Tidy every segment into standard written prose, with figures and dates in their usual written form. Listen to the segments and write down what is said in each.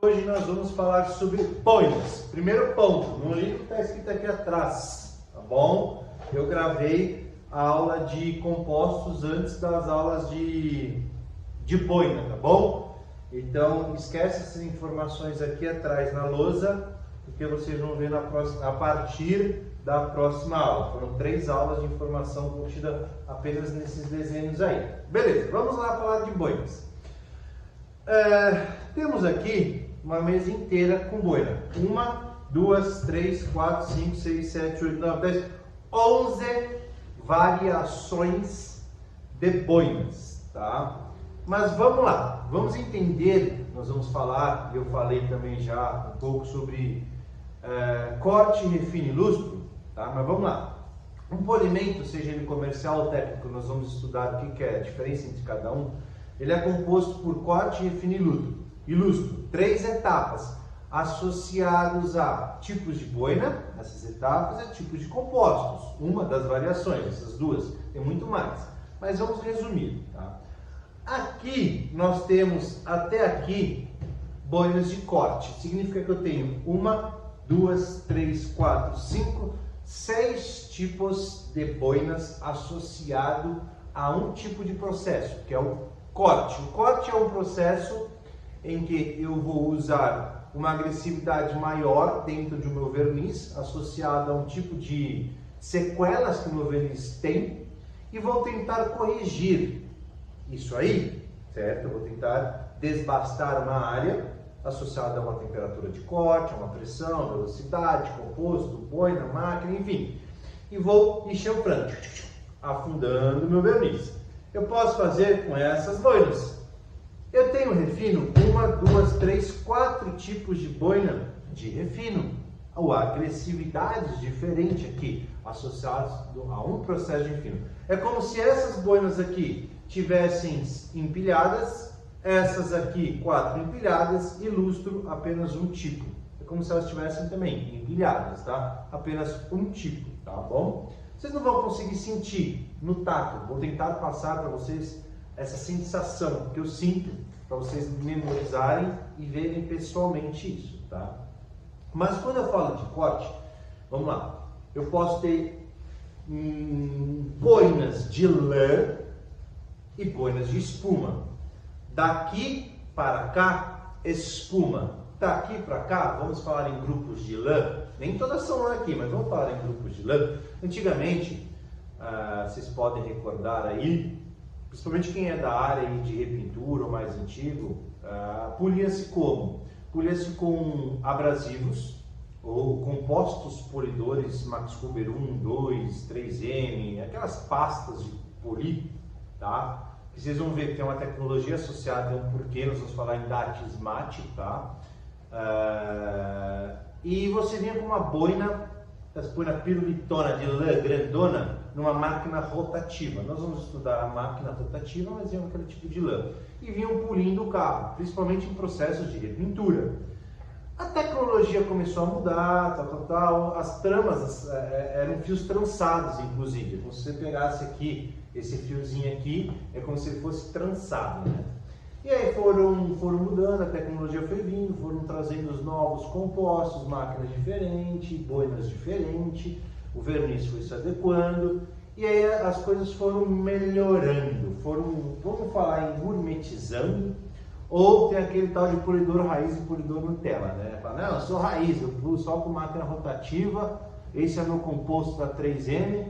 Hoje nós vamos falar sobre boinas. Primeiro ponto, no livro está escrito aqui atrás, tá bom? Eu gravei a aula de compostos antes das aulas de boina, tá bom? Então esquece essas informações aqui atrás na lousa, porque vocês vão ver a partir da próxima aula. Foram 3 aulas de informação contida apenas nesses desenhos aí. Beleza, vamos lá falar de boinas. Temos aqui uma mesa inteira com boina. 1, 2, 3, 4, 5, 6, 7, 8, 9, 10, 11 variações de boinas, tá? Mas vamos lá, vamos entender, nós vamos falar, eu falei também já um pouco sobre corte, refino e lustro, tá? Mas vamos lá. Um polimento, seja ele comercial ou técnico, nós vamos estudar o que é a diferença entre cada um. Ele é composto por corte, refino e lustro. 3 etapas associados a tipos de boina, essas etapas, e tipos de compostos. Uma das variações, essas duas, tem muito mais. Mas vamos resumir, tá? Aqui nós temos até aqui boinas de corte. Significa que eu tenho 1, 2, 3, 4, 5, 6 tipos de boinas associado a um tipo de processo, que é o corte. O corte é um processo em que eu vou usar uma agressividade maior dentro do meu verniz, associado a um tipo de sequelas que o meu verniz tem, e vou tentar corrigir isso aí, certo? Eu vou tentar desbastar uma área associada a uma temperatura de corte, a uma pressão, velocidade, composto, boina, máquina, enfim. E vou enxofrando, afundando o meu verniz. Eu posso fazer com essas boinas. Eu tenho refino, 1, 2, 3, 4 tipos de boina de refino. A agressividade diferente aqui, associadas a um processo de refino. É como se essas boinas aqui tivessem empilhadas, essas aqui 4 empilhadas e lustro apenas um tipo. É como se elas estivessem também empilhadas, tá? Apenas um tipo, tá bom? Vocês não vão conseguir sentir no tato. Vou tentar passar para vocês essa sensação que eu sinto, para vocês memorizarem e verem pessoalmente isso, tá? Mas quando eu falo de corte, vamos lá. Eu posso ter boinas de lã e boinas de espuma. Daqui para cá, espuma. Daqui para cá, vamos falar em grupos de lã. Nem todas são lã aqui, mas vamos falar em grupos de lã. Antigamente, vocês podem recordar aí, principalmente quem é da área de repintura ou mais antigo, polia-se como? Polia-se com abrasivos ou compostos polidores Max Huber 1, 2, 3M, aquelas pastas de polir, tá? Que vocês vão ver que tem uma tecnologia associada a um porquê, nós vamos falar em Datismate, tá? E você vinha com uma boina pirulitona de lã grandona numa máquina rotativa. Nós vamos estudar a máquina rotativa, mas é aquele tipo de lã. E vinham polindo o carro, principalmente em processos de repintura. A tecnologia começou a mudar, as tramas eram fios trançados, inclusive. Se você pegasse aqui, esse fiozinho aqui, é como se ele fosse trançado, né? E aí foram mudando, a tecnologia foi vindo, foram trazendo os novos compostos, máquinas diferentes, boinas diferentes, o verniz foi se adequando, e aí as coisas foram melhorando, vamos falar em gourmetizando, ou tem aquele tal de polidor raiz e polidor Nutella, né? Fala, não, eu sou raiz, eu pulo só com máquina rotativa, esse é meu composto da 3M,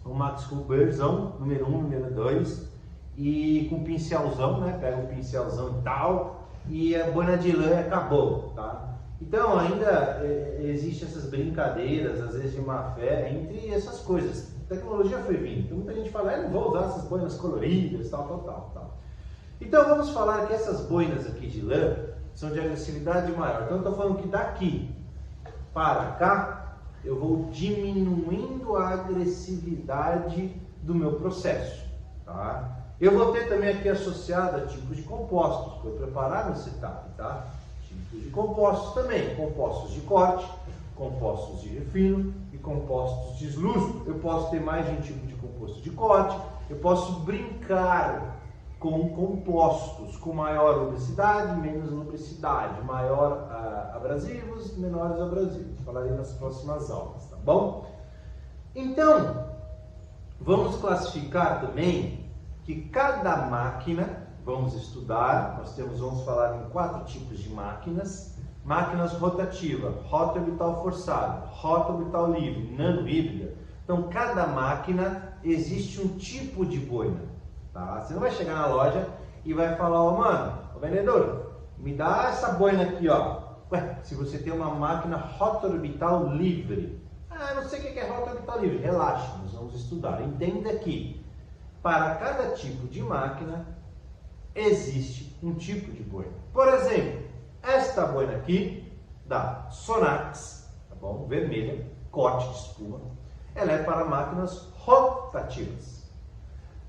o Max Huberzão, número 1, número 2, e com pincelzão, né? Pega o pincelzão e tal, e a boina de lã acabou, tá? Então ainda existem essas brincadeiras, às vezes de má fé, entre essas coisas. A tecnologia foi vindo, então muita gente fala, não vou usar essas boinas coloridas, tal. Então vamos falar que essas boinas aqui de lã são de agressividade maior. Então eu estou falando que daqui para cá eu vou diminuindo a agressividade do meu processo, tá? Eu vou ter também aqui associado a tipos de compostos, que eu preparar no setup, tá? Tipos de compostos também, compostos de corte, compostos de refino e compostos de lustro. Eu posso ter mais de um tipo de composto de corte, eu posso brincar com compostos, com maior lubricidade, menos lubricidade, maior abrasivos, menores abrasivos. Falarei nas próximas aulas, tá bom? Então, vamos classificar também que cada máquina, vamos estudar, vamos falar em 4 tipos de máquinas. Máquinas rotativa, rota orbital forçada, rota orbital livre, nano híbrida. Então, cada máquina existe um tipo de boina. Tá? Você não vai chegar na loja e vai falar, ó, mano, ô vendedor, me dá essa boina aqui, ó. Ué, se você tem uma máquina rota orbital livre. Ah, não sei o que é rota orbital livre. Relaxa, nós vamos estudar. Entenda que para cada tipo de máquina existe um tipo de boina. Por exemplo, esta boina aqui, da Sonax, tá bom? Vermelha, corte de espuma, ela é para máquinas rotativas.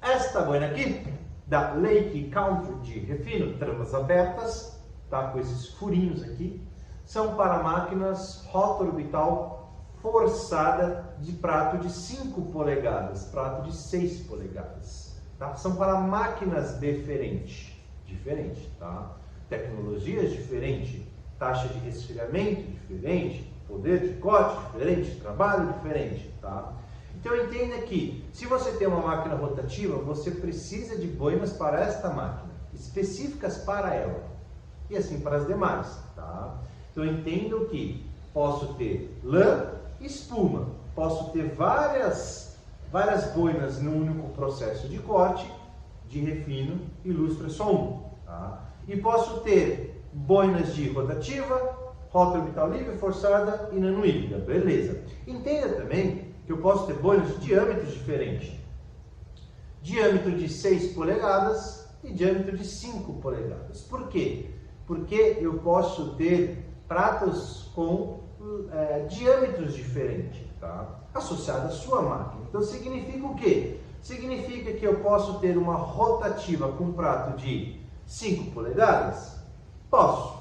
Esta boina aqui, da Lake Country de refino, tramas abertas, tá? Com esses furinhos aqui, são para máquinas rota orbital forçada de prato de 5 polegadas, prato de 6 polegadas. Tá? São para máquinas diferentes, tá? Tecnologias diferentes, taxa de resfriamento diferente, poder de corte diferente, trabalho diferente, tá? Então entenda que se você tem uma máquina rotativa, você precisa de boinas para esta máquina, específicas para ela, e assim para as demais, tá? Então entendo que posso ter lã e espuma, posso ter várias boinas num único processo de corte, de refino e lustre só um, tá? E posso ter boinas de rotativa, rota orbital livre, forçada e nano híbrida, beleza. Entenda também que eu posso ter boinas de diâmetros diferentes. Diâmetro de 6 polegadas e diâmetro de 5 polegadas. Por quê? Porque eu posso ter pratos com diâmetros diferentes, tá? Associado à sua máquina. Então significa o quê? Significa que eu posso ter uma rotativa com prato de 5 polegadas? Posso.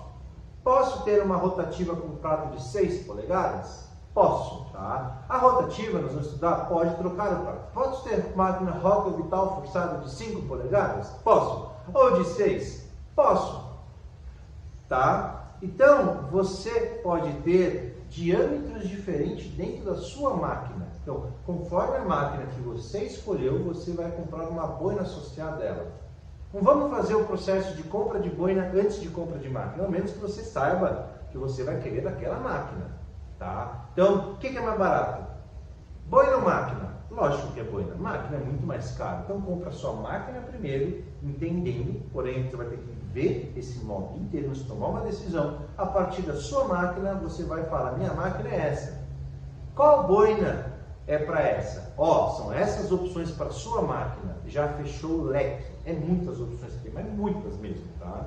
Posso ter uma rotativa com prato de 6 polegadas? Posso, tá? A rotativa, nós vamos estudar, pode trocar o prato. Posso ter máquina rota orbital forçada de 5 polegadas? Posso. Ou de 6? Posso. Tá? Então, você pode ter diâmetros diferentes dentro da sua máquina. Então, conforme a máquina que você escolheu, você vai comprar uma boina associada a ela. Não vamos fazer o processo de compra de boina antes de compra de máquina, ao menos que você saiba que você vai querer daquela máquina, tá? Então, o que é mais barato? Boina ou máquina? Lógico que é boina. Máquina é muito mais caro. Então, compra a sua máquina primeiro, entendendo, porém, você vai ter que ver esse modo inteiro, antes de tomar uma decisão. A partir da sua máquina, você vai falar, minha máquina é essa. Qual boina é para essa? Ó, são essas opções para sua máquina. Já fechou o leque. É muitas opções aqui, mas muitas mesmo, tá?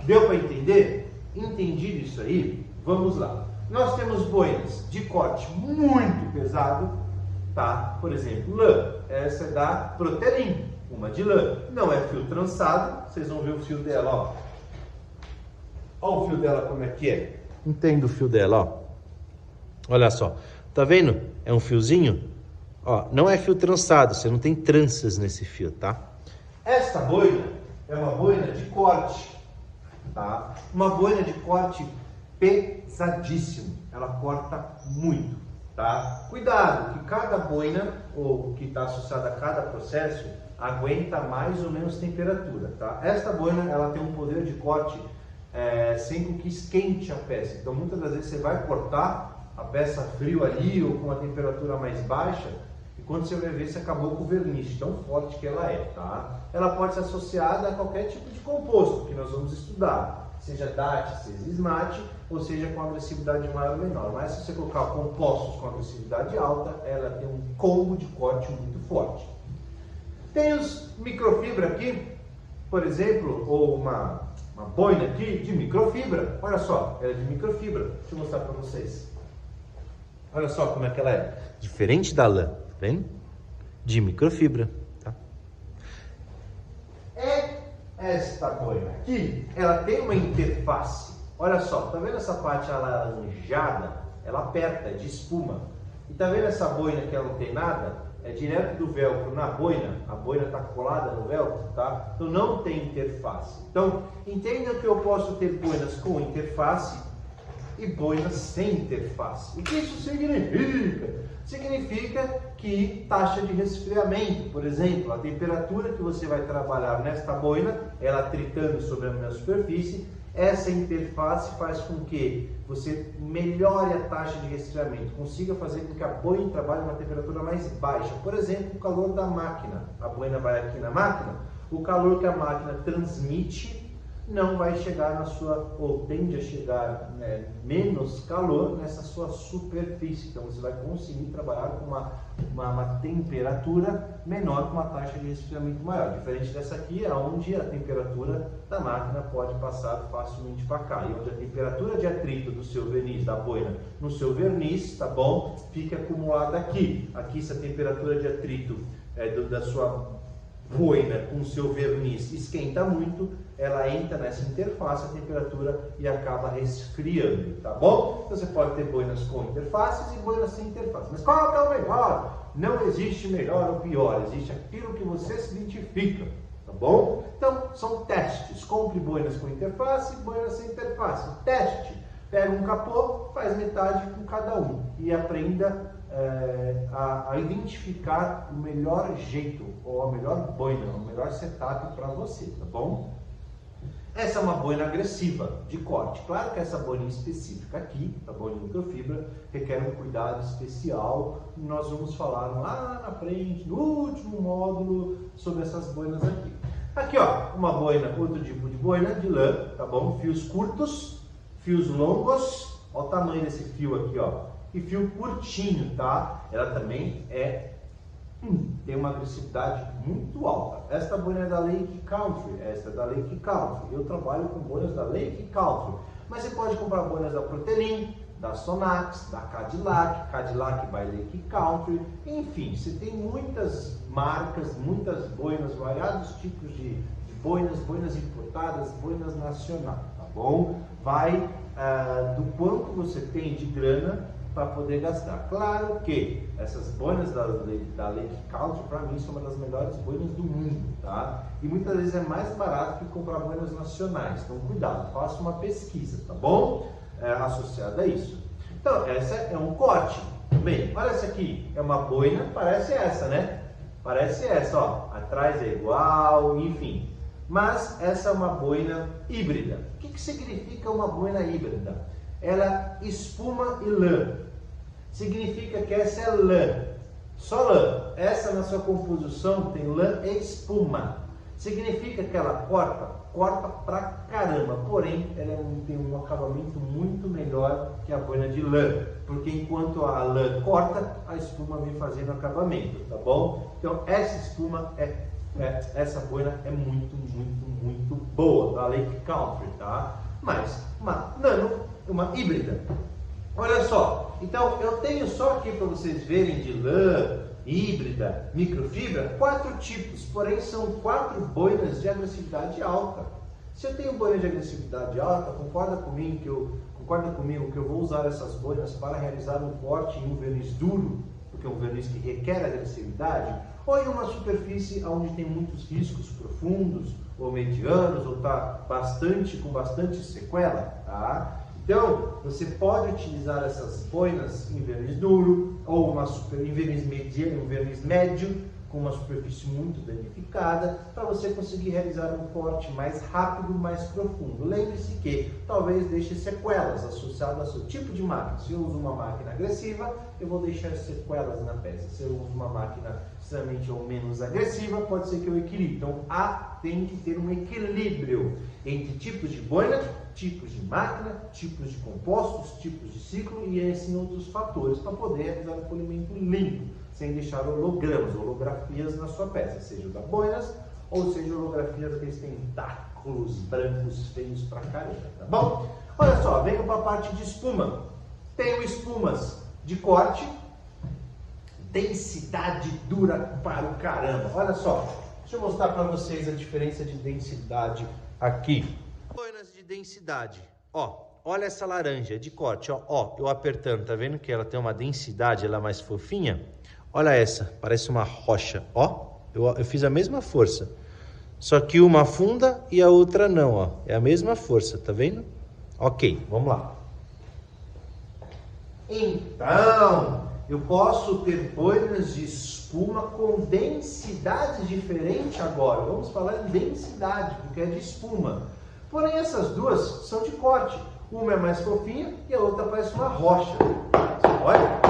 Deu para entender? Entendido isso aí? Vamos lá. Nós temos boinas de corte muito pesado, tá? Por exemplo, lã. Essa é da Protelin, uma de lã. Não é fio trançado, vocês vão ver o fio dela, ó. Ó o fio dela como é que é. Entendo o fio dela, ó. Olha só. Tá vendo? É um fiozinho. Ó, não é fio trançado, você não tem tranças nesse fio, tá? Esta boina é uma boina de corte, tá? Uma boina de corte pesadíssimo. Ela corta muito, tá? Cuidado, que cada boina, ou que está associada a cada processo, aguenta mais ou menos temperatura, tá? Esta boina, ela tem um poder de corte sem que esquente a peça. Então, muitas das vezes você vai cortar a peça frio ali ou com a temperatura mais baixa, e quando você vai ver, você acabou com o verniz, tão forte que ela é, tá? Ela pode ser associada a qualquer tipo de composto que nós vamos estudar, seja DAT, seja SMAT, ou seja com agressividade maior ou menor. Mas se você colocar compostos com agressividade alta, ela tem um combo de corte muito forte. Tem os microfibra aqui, por exemplo, ou uma boina aqui de microfibra. Olha só, ela é de microfibra. Deixa eu mostrar para vocês. Olha só como é que ela é. Diferente da lã, tá vendo? De microfibra, tá? Esta boina aqui, ela tem uma interface. Olha só, tá vendo essa parte alaranjada? Ela aperta, de espuma. E tá vendo essa boina que ela não tem nada? é direto do velcro na boina, a boina está colada no velcro, tá? Então não tem interface. Então entenda que eu posso ter boinas com interface e boinas sem interface. O que isso significa? Significa que taxa de resfriamento, por exemplo, a temperatura que você vai trabalhar nesta boina, ela tritando sobre a minha superfície, essa interface faz com que você melhore a taxa de resfriamento, consiga fazer com que a boina trabalhe uma temperatura mais baixa. Por exemplo, o calor da máquina. A boina vai aqui na máquina, o calor que a máquina transmite não vai chegar na sua, ou tende a chegar, né, menos calor nessa sua superfície. Então você vai conseguir trabalhar com uma temperatura menor, com uma taxa de resfriamento maior. Diferente dessa aqui, onde a temperatura da máquina pode passar facilmente para cá. E onde a temperatura de atrito do seu verniz, da boina, no seu verniz, tá bom? Fica acumulada aqui. Aqui, se a temperatura de atrito da sua boina com o seu verniz esquenta muito, ela entra nessa interface, a temperatura, e acaba resfriando, tá bom? Então você pode ter boinas com interfaces e boinas sem interface. Mas qual é o melhor? Não existe melhor ou pior, existe aquilo que você se identifica, tá bom? Então são testes. Compre boinas com interface e boinas sem interface. Teste. Pega um capô, faz metade com cada um e aprenda a identificar o melhor jeito, ou a melhor boina, o melhor setup para você, tá bom? Essa é uma boina agressiva, de corte. Claro que essa boina específica aqui, a boina de microfibra, requer um cuidado especial. Nós vamos falar lá na frente, no último módulo, sobre essas boinas aqui. Aqui, ó, uma boina, outro tipo de boina de lã, tá bom? Fios curtos, fios longos, olha o tamanho desse fio aqui, ó. E fio curtinho, tá? Ela também tem uma agressividade muito alta. Esta boina é da Lake Country, esta é da Lake Country. Eu trabalho com boinas da Lake Country, mas você pode comprar boinas da Protelin, da Sonax, da Cadillac, Cadillac by Lake Country. Enfim, você tem muitas marcas, muitas boinas, variados tipos de boinas, boinas importadas, boinas nacionais, tá bom? Vai do quanto você tem de grana para poder gastar. Claro que essas boinas da Lake Country, para mim, são uma das melhores boinas do mundo, tá? E muitas vezes é mais barato que comprar boinas nacionais. Então, cuidado, faça uma pesquisa, tá bom? Associada a isso. Então, essa é um corte. Bem, olha essa aqui, é uma boina, parece essa, né? Parece essa, ó. Atrás é igual, enfim. Mas essa é uma boina híbrida. O que significa uma boina híbrida? Ela espuma e lã. Significa que essa é lã, só lã. Essa na sua composição tem lã e espuma. Significa que ela corta pra caramba, porém ela tem um acabamento muito melhor que a boina de lã, porque enquanto a lã corta, a espuma vem fazendo acabamento, tá bom? Então essa espuma essa boina é muito, muito, muito boa, da Lake Country, tá? Mas uma nano, uma híbrida. Olha só, então eu tenho só aqui para vocês verem de lã, híbrida, microfibra, 4 tipos, porém são 4 boinas de agressividade alta. Se eu tenho boina de agressividade alta, concorda comigo que eu vou usar essas boinas para realizar um corte em um verniz duro, porque é um verniz que requer agressividade, ou em uma superfície onde tem muitos riscos profundos ou medianos, ou está com bastante sequela, tá? Então, você pode utilizar essas boinas em verniz duro, ou em verniz mediano, um verniz médio, com uma superfície muito danificada, para você conseguir realizar um corte mais rápido, mais profundo. Lembre-se que talvez deixe sequelas associadas ao seu tipo de máquina. Se eu uso uma máquina agressiva, eu vou deixar sequelas na peça. Se eu uso uma máquina extremamente ou menos agressiva, pode ser que eu equilibre. Então, tem que ter um equilíbrio entre tipos de boina, tipos de máquina, tipos de compostos, tipos de ciclo e assim outros fatores para poder realizar um polimento limpo, sem deixar holografias na sua peça, seja da boinas ou seja holografias daqueles tentáculos brancos feios pra caramba, tá bom? Olha só, venho para a parte de espuma. Tenho espumas de corte, densidade dura para o caramba. Olha só, deixa eu mostrar para vocês a diferença de densidade aqui. Boinas de densidade, ó. Olha essa laranja de corte, ó, eu apertando, tá vendo que ela tem uma densidade, ela é mais fofinha? Olha essa, parece uma rocha, ó. Eu fiz a mesma força, só que uma afunda e a outra não, ó. É a mesma força, tá vendo? Ok, vamos lá. Então, eu posso ter boinas de espuma com densidade diferente agora. Vamos falar em densidade, porque é de espuma. Porém, essas duas são de corte. Uma é mais fofinha e a outra parece uma rocha. Olha,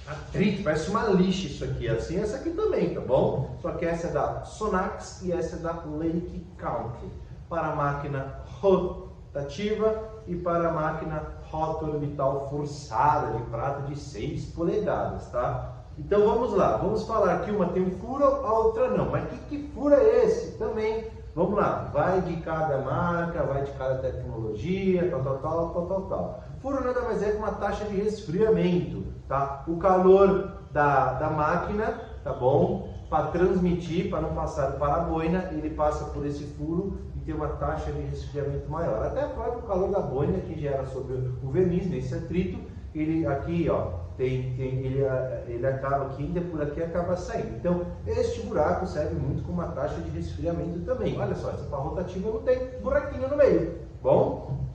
atrito, parece uma lixa isso aqui. Assim, essa aqui também, tá bom? Só que essa é da Sonax e essa é da Lake Country. Para a máquina rotativa e para a máquina rotorbital forçada de prata de 6 polegadas, tá? Então vamos lá, vamos falar que uma tem um furo, a outra não. Mas que furo é esse? Também, vamos lá, vai de cada marca, vai de cada tecnologia, tal. Furo nada mais é que uma taxa de resfriamento, tá? O calor da máquina, tá bom? Para transmitir, para não passar para a boina, ele passa por esse furo e tem uma taxa de resfriamento maior. Até o próprio calor da boina que gera sobre o verniz, nesse atrito, ele aqui, ó, ele acaba aqui e por aqui acaba saindo. Então, este buraco serve muito como uma taxa de resfriamento também. Olha só, essa pá rotativa não tem buraquinho no meio, bom?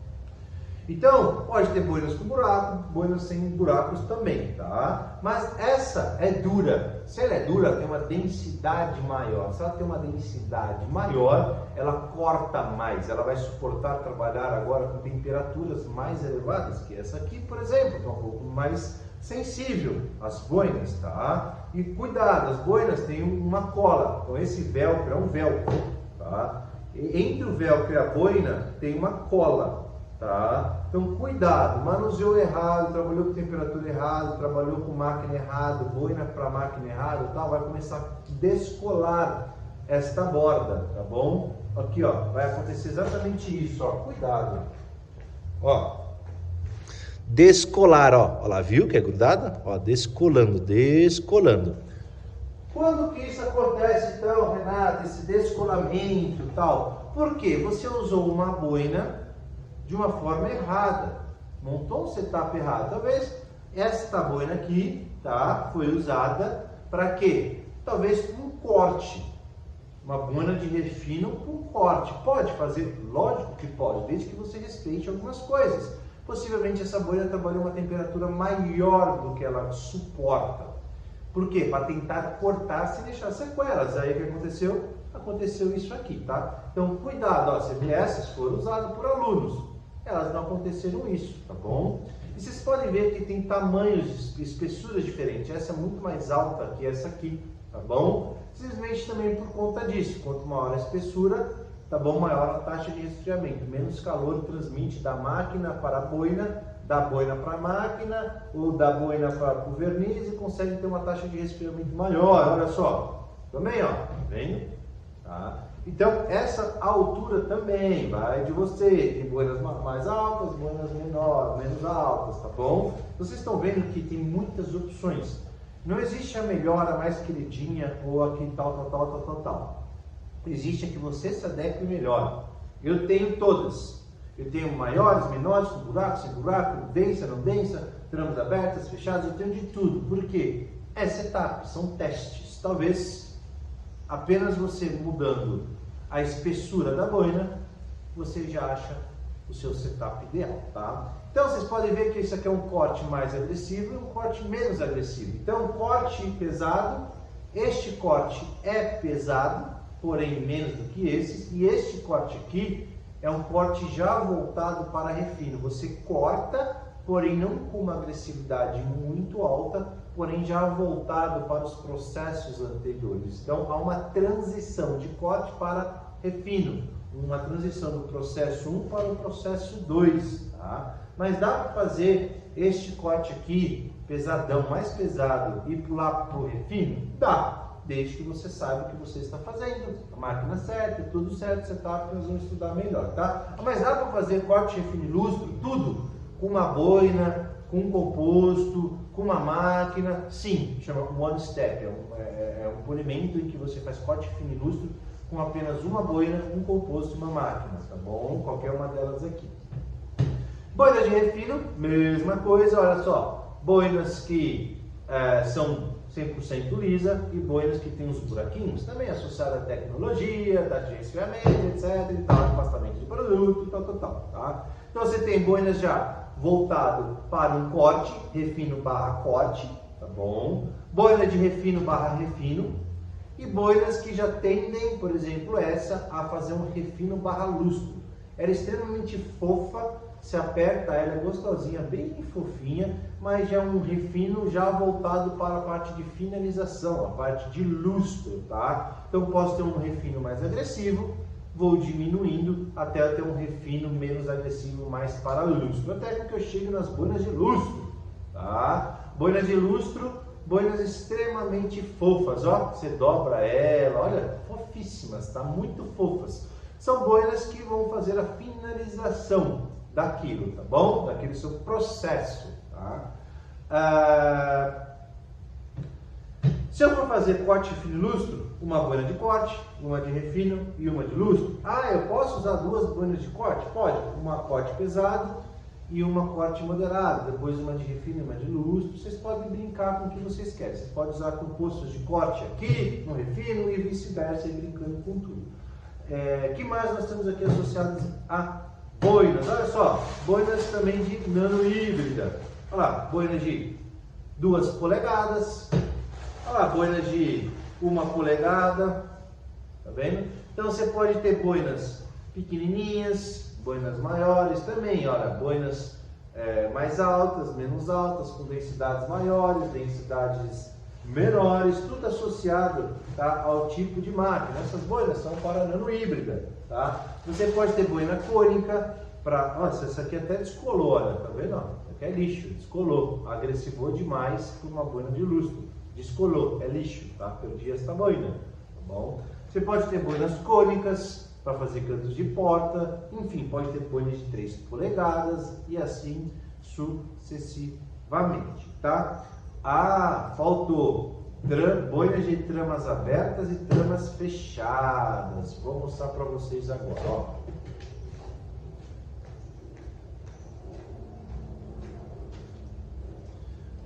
Então, pode ter boinas com buraco, boinas sem buracos também, tá? Mas essa é dura. Se ela é dura, ela tem uma densidade maior. Se ela tem uma densidade maior, ela corta mais. Ela vai suportar trabalhar agora com temperaturas mais elevadas que essa aqui, por exemplo, que é um pouco mais sensível às boinas, tá? E cuidado, as boinas têm uma cola. Então, esse velcro é um velcro, tá? E entre o velcro e a boina tem uma cola. Tá? Então cuidado, manuseou errado, trabalhou com temperatura errada, trabalhou com máquina errada, boina para máquina errada, tal, vai começar a descolar esta borda, tá bom? Aqui, ó, vai acontecer exatamente isso, ó, cuidado. Ó, descolar, ó lá, viu que é grudada? Ó, descolando. Quando que isso acontece então, Renato, esse descolamento e tal? Por quê? Você usou uma boina de uma forma errada, montou um setup errado. Talvez esta boina aqui, tá, foi usada para quê? Talvez um corte, uma boina de refino com corte. Pode fazer? Lógico que pode, desde que você respeite algumas coisas. Possivelmente essa boina trabalhou uma temperatura maior do que ela suporta. Por quê? Para tentar cortar sem deixar sequelas. Aí o que aconteceu? Aconteceu isso aqui, tá? Então cuidado, ó, você vê, essas foram usadas por alunos. Elas não aconteceram isso, tá bom? E vocês podem ver que tem tamanhos, espessuras diferentes. Essa é muito mais alta que essa aqui, tá bom? Simplesmente também por conta disso. Quanto maior a espessura, tá bom? Maior a taxa de resfriamento. Menos calor transmite da máquina para a boina, da boina para a máquina, ou da boina para o verniz e consegue ter uma taxa de resfriamento maior. Olha só, também, ó, vendo? Tá? Então, essa altura também vai de você. Tem boinas mais altas, boinas menores, menos altas, tá bom? Vocês estão vendo que tem muitas opções. Não existe a melhor, a mais queridinha, ou a que tal. Existe a que você se adeque melhor. Eu tenho todas. Eu tenho maiores, menores, com buraco, sem buraco, densa, não densa, tramas abertas, fechadas, eu tenho de tudo. Por quê? É setup, são testes. Talvez apenas você mudando a espessura da boina, você já acha o seu setup ideal, tá? Então vocês podem ver que isso aqui é um corte mais agressivo e um corte menos agressivo. Então, corte pesado, este corte é pesado, porém menos do que esses, e este corte aqui é um corte já voltado para refino. Você corta, porém não com uma agressividade muito alta, porém já voltado para os processos anteriores. Então há uma transição de corte para refino, uma transição do processo 1 para o processo 2, tá? Mas dá para fazer este corte aqui, pesadão, mais pesado, e pular para o refino? Dá, desde que você saiba o que você está fazendo, a máquina certa, tudo certo, setup, nós vamos estudar melhor, tá? Mas dá para fazer corte, refino e lustro, tudo, com uma boina, com um composto, com uma máquina, sim, chama one step, é um polimento em que você faz corte, refino e lustro com apenas uma boina, um composto e uma máquina, tá bom? Qualquer uma delas aqui. Boina de refino, mesma coisa, olha só, boinas que são 100% lisa e boinas que tem os buraquinhos, também associada à tecnologia, taxa de resfriamento, etc. e tal, afastamento de produto, tal, tá? Então você tem boinas já voltado para um corte, refino barra corte, tá bom? Boina de refino barra refino e boinas que já tendem, por exemplo, essa a fazer um refino barra lustro. Ela é extremamente fofa, se aperta, ela é gostosinha, bem fofinha, mas já é um refino já voltado para a parte de finalização, a parte de lustro, tá? Então posso ter um refino mais agressivo, vou diminuindo até eu ter um refino menos agressivo, mais para lustro, até que eu chegue nas boinas de lustro, tá? Boinas de lustro, boinas extremamente fofas, ó, você dobra ela, olha, fofíssimas, tá? Muito fofas. São boinas que vão fazer a finalização daquilo, tá bom? Daquele seu processo, tá? Se eu for fazer corte, refino e lustro, uma boina de corte, uma de refino e uma de lustro. Eu posso usar duas boinas de corte? Pode. Uma corte pesado e uma corte moderado, depois uma de refino e uma de lustro. Vocês podem brincar com o que vocês querem. Vocês podem usar compostos de corte aqui, no refino e vice-versa, brincando com tudo. Que mais nós temos aqui associados a boinas? Olha só, boinas também de nano híbrida. Olha lá, boinas de 2 polegadas. Olha lá, boinas de 1 polegada. Tá vendo? Então você pode ter boinas pequenininhas, boinas maiores também. Olha, boinas mais altas, menos altas, com densidades maiores, densidades menores, tudo associado, tá, ao tipo de máquina. Essas boinas são para nano híbrida, tá? Você pode ter boina cônica para, nossa, essa aqui até descolou, olha, tá vendo? Isso aqui é lixo, descolou, agressivou demais por uma boina de lustro, descolou, é lixo, tá? Perdi essa boina, tá bom? Você pode ter boinas cônicas para fazer cantos de porta, enfim, pode ter boinas de 3 polegadas e assim sucessivamente, tá? Faltou boinas de tramas abertas e tramas fechadas. Vou mostrar para vocês agora, ó.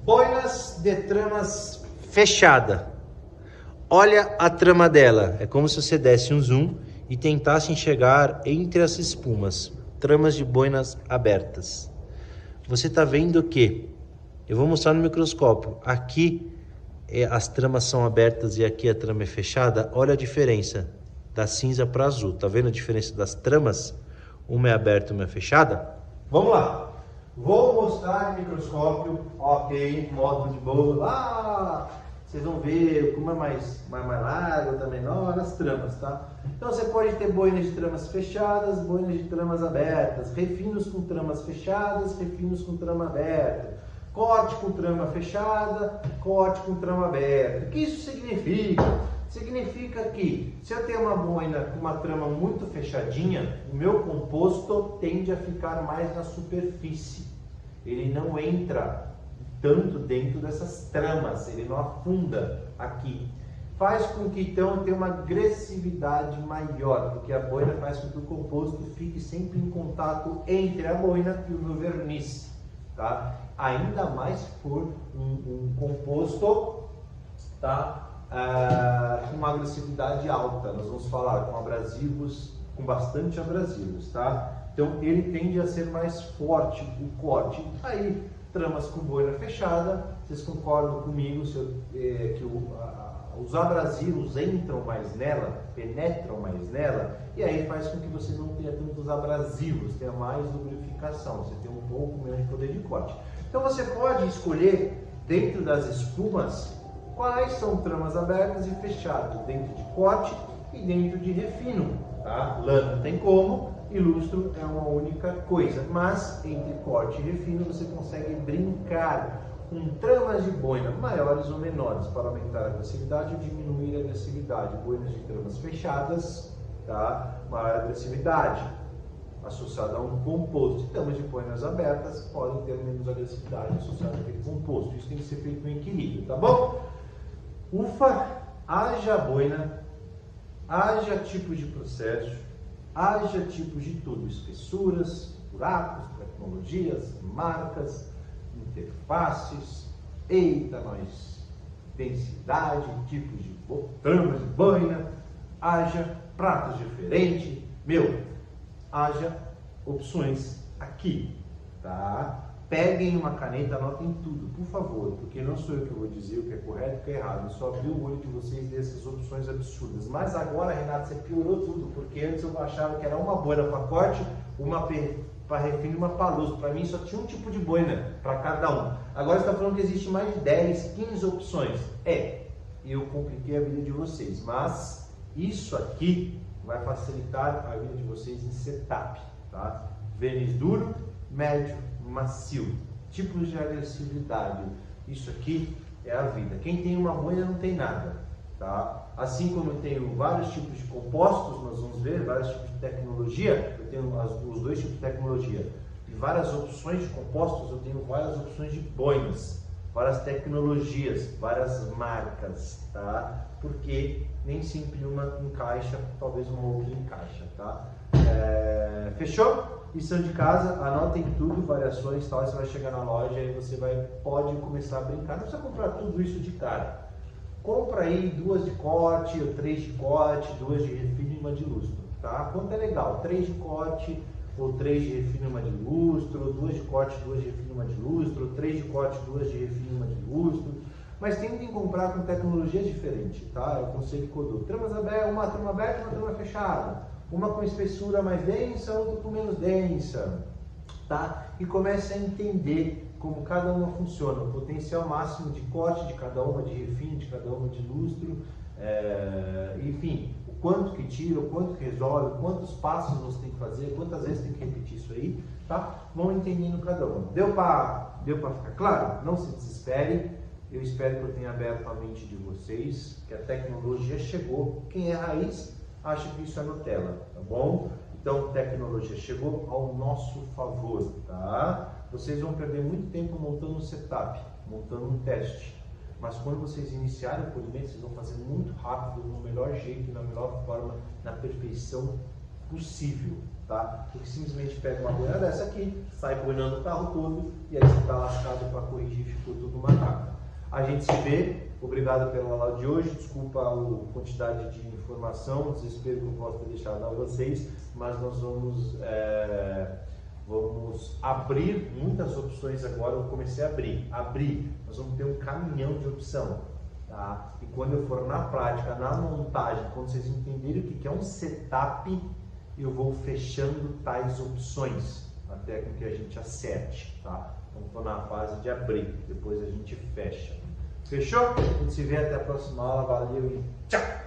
Boinas de tramas fechada. Olha a trama dela. É como se você desse um zoom e tentasse enxergar entre as espumas. Tramas de boinas abertas. Você está vendo que eu vou mostrar no microscópio. Aqui as tramas são abertas e aqui a trama é fechada. Olha a diferença da cinza para azul. Tá vendo a diferença das tramas? Uma é aberta, uma é fechada. Vamos lá. Vou mostrar no microscópio. Ok, módulo de boa. Lá vocês vão ver como é mais largo, outra menor, as tramas, tá? Então você pode ter boinas de tramas fechadas, boinas de tramas abertas, refinos com tramas fechadas, refinos com trama aberta. Corte com trama fechada, corte com trama aberta. O que isso significa? Significa que se eu tenho uma boina com uma trama muito fechadinha, o meu composto tende a ficar mais na superfície. Ele não entra tanto dentro dessas tramas, ele não afunda aqui. Faz com que então eu tenha uma agressividade maior, porque a boina faz com que o composto fique sempre em contato entre a boina e o meu verniz, tá? Ainda mais se for um composto, tá? Com uma agressividade alta, nós vamos falar com abrasivos, com bastante abrasivos, tá? Então ele tende a ser mais forte o corte. Aí tramas com boina fechada, vocês concordam comigo que os abrasivos entram mais nela, penetram mais nela, e aí faz com que você não tenha tantos abrasivos, tenha mais lubrificação, você tem um pouco menos de poder de corte. Então você pode escolher dentro das espumas quais são tramas abertas e fechadas, dentro de corte e dentro de refino, tá? Lã não tem como, e lustro é uma única coisa, mas entre corte e refino você consegue brincar com tramas de boina maiores ou menores para aumentar a agressividade ou diminuir a agressividade. Boinas de tramas fechadas, tá? Maior agressividade associada a um composto. Tramas de boinas abertas podem ter menos agressividade associada àquele composto. Isso tem que ser feito em equilíbrio, tá bom? Ufa, haja boina, haja tipo de processo, haja tipos de tudo, espessuras, buracos, tecnologias, marcas, interfaces. Eita, nós! densidade, tipos de tramas de boina, haja pratos diferentes, haja opções aqui, tá? Peguem uma caneta, anotem tudo, por favor, porque não sou eu que vou dizer o que é correto e o que é errado, eu só abri o olho de vocês dessas opções absurdas. Mas agora, Renato, você piorou tudo, porque antes eu achava que era uma boina para corte, uma para refino e uma para luz. Para mim só tinha um tipo de boina para cada um. Agora você está falando que existe mais de 10, 15 opções. Eu compliquei a vida de vocês, mas isso aqui vai facilitar a vida de vocês em setup, tá? Vênis duro, médio, macio, tipos de agressividade. Isso aqui é a vida. Quem tem uma boina não tem nada, tá? Assim como eu tenho vários tipos de compostos, nós vamos ver vários tipos de tecnologia. Eu tenho os dois tipos de tecnologia e várias opções de compostos. Eu tenho várias opções de boinas, várias tecnologias, várias marcas, tá? Porque nem sempre uma encaixa, talvez uma outra encaixa, tá? Fechou? Lição de casa, anotem tudo, variações, tal. Você vai chegar na loja e você pode começar a brincar. Não precisa comprar tudo isso de cara. Compra aí 2 de corte, ou 3 de corte, 2 de refino e uma de lustro, tá? Quanto é legal? 3 de corte, ou 3 de refino e uma de lustro, ou 2 de corte, 2 de refino e uma de lustro, ou 3 de corte, 2 de refino e uma de lustro. Mas tentem comprar com tecnologia diferente, tá? É o conselho que eu dou. Uma trama aberta e uma trama fechada. Uma com espessura mais densa, outra com menos densa, tá? E comece a entender como cada uma funciona, o potencial máximo de corte de cada uma, de refino, de cada uma, de lustro, enfim, o quanto que tira, o quanto que resolve, quantos passos você tem que fazer, quantas vezes tem que repetir isso aí, tá? Vão entendendo cada uma. Deu para ficar claro? Não se desespere. Eu espero que eu tenha aberto a mente de vocês, que a tecnologia chegou. Quem é raiz acha que isso é Nutella, tá bom? Então, tecnologia chegou ao nosso favor, tá? Vocês vão perder muito tempo montando um setup, montando um teste. Mas quando vocês iniciarem o polimento, vocês vão fazer muito rápido, no melhor jeito, na melhor forma, na perfeição possível, tá? Porque simplesmente pega uma boina dessa aqui, sai boinando o carro todo, e aí você está lascado para corrigir, ficou tudo macaco. A gente se vê. Obrigado pela aula de hoje. Desculpa a quantidade de informação, desespero que eu posso ter deixado a vocês, mas nós vamos abrir muitas opções agora. Eu comecei a abrir. Nós vamos ter um caminhão de opção, tá? E quando eu for na prática, na montagem, quando vocês entenderem o que é um setup, eu vou fechando tais opções até que a gente acerte, tá? Então estou na fase de abrir, depois a gente fecha. Fechou? A gente se vê até a próxima aula. Valeu e tchau!